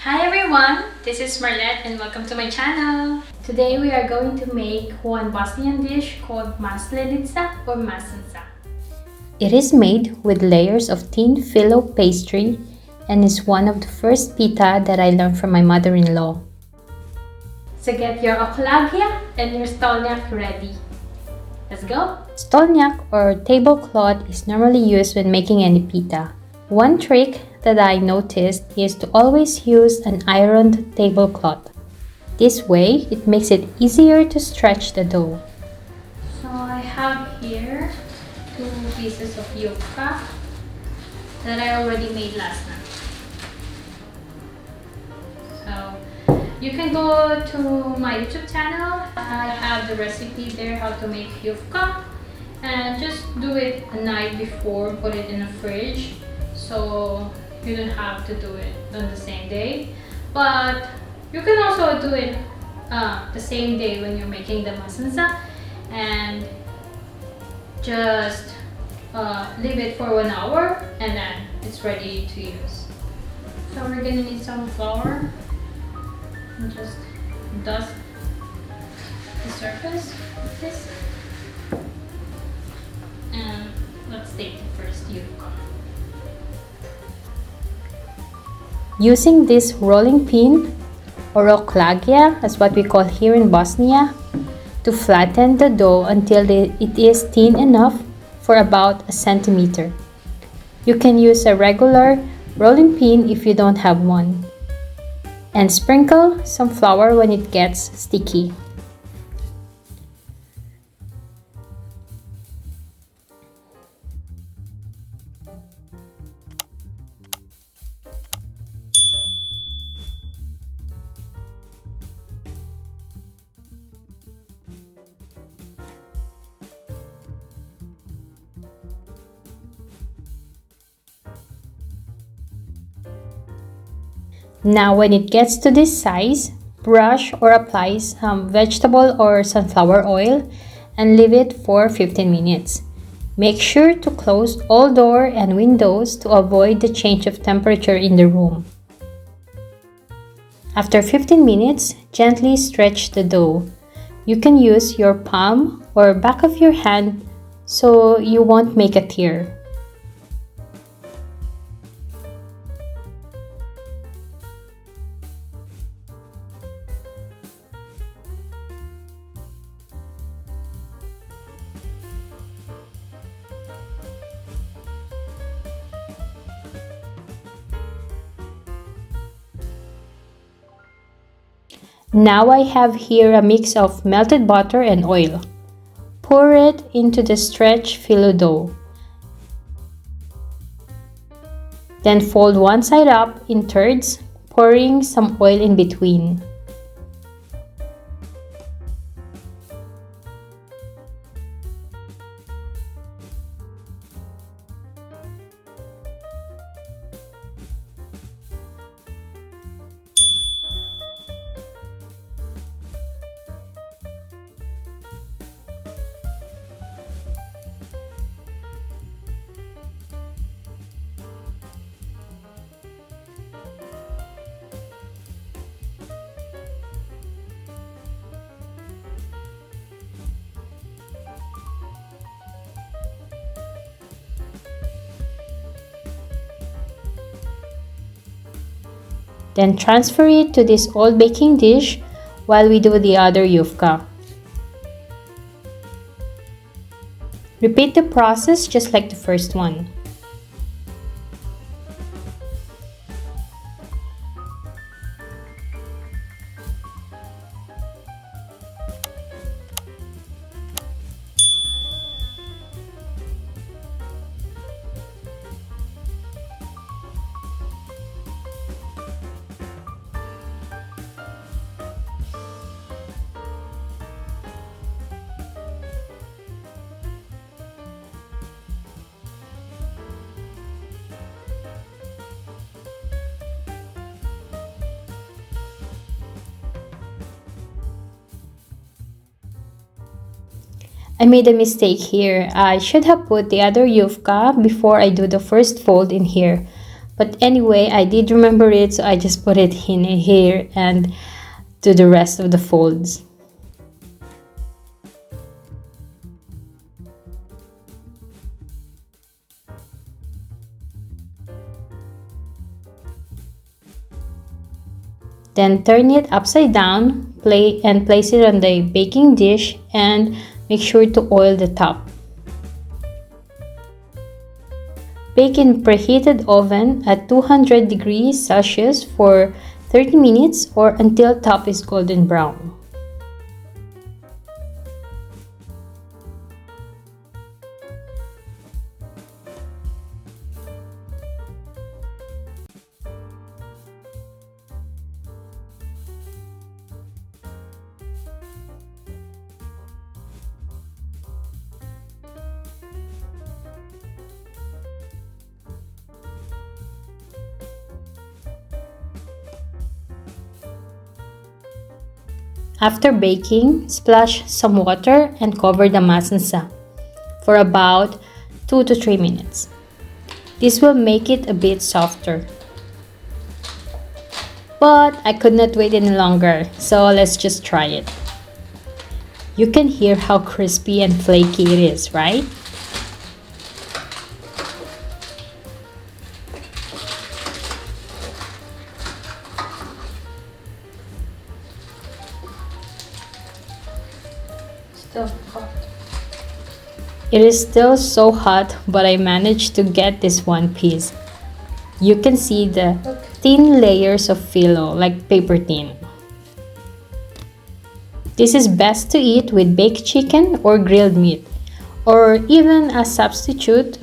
Hi everyone, this is Marlette and welcome to my channel. Today we are going to make one Bosnian dish called maslanitza or masanca. It is made with layers of thin filo pastry and is one of the first pita that I learned from my mother-in-law. So get your oklagija and your stolnjak ready. Let's go! Stolnjak or tablecloth is normally used when making any pita. One trick that I noticed is to always use an ironed tablecloth. This way, it makes it easier to stretch the dough. So I have here 2 pieces of yufka that I already made last night. So you can go to my YouTube channel. I have the recipe there how to make yufka, and just do it a night before, put it in the fridge so you don't have to do it on the same day. But you can also do it the same day when you're making the masanca, and just leave it for 1 hour and then it's ready to use. So we're gonna need some flour and just dust the surface with this. And let's take the first yufka. Using this rolling pin or oklagija, as what we call here in Bosnia, to flatten the dough until it is thin enough for about 1 centimeter. You can use a regular rolling pin if you don't have one, and sprinkle some flour when it gets sticky. Now when it gets to this size, brush or apply some vegetable or sunflower oil and leave it for 15 minutes. Make sure to close all doors and windows to avoid the change of temperature in the room. After 15 minutes, gently stretch the dough. You can use your palm or back of your hand so you won't make a tear. Now I have here a mix of melted butter and oil. Pour it into the stretched filo dough. Then fold one side up in thirds, pouring some oil in between. Then transfer it to this old baking dish while we do the other yufka. Repeat the process just like the first one. I made a mistake here. I should have put the other yufka before I do the first fold in here. But anyway, I did remember it, so I just put it in here and to the rest of the folds. Then turn it upside down, place it on the baking dish and make sure to oil the top. Bake in preheated oven at 200 degrees Celsius for 30 minutes or until top is golden brown. After baking, splash some water and cover the masanca for about 2 to 3 minutes. This will make it a bit softer. But I could not wait any longer, so let's just try it. You can hear how crispy and flaky it is, right? Still hot. It is still so hot, but I managed to get this one piece. You can see the thin layers of filo, like paper thin. This is best to eat with baked chicken or grilled meat, or even a substitute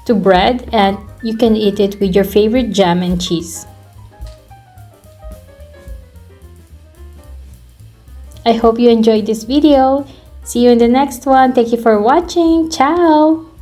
to bread, and you can eat it with your favorite jam and cheese. I hope you enjoyed this video. See you in the next one. Thank you for watching. Ciao!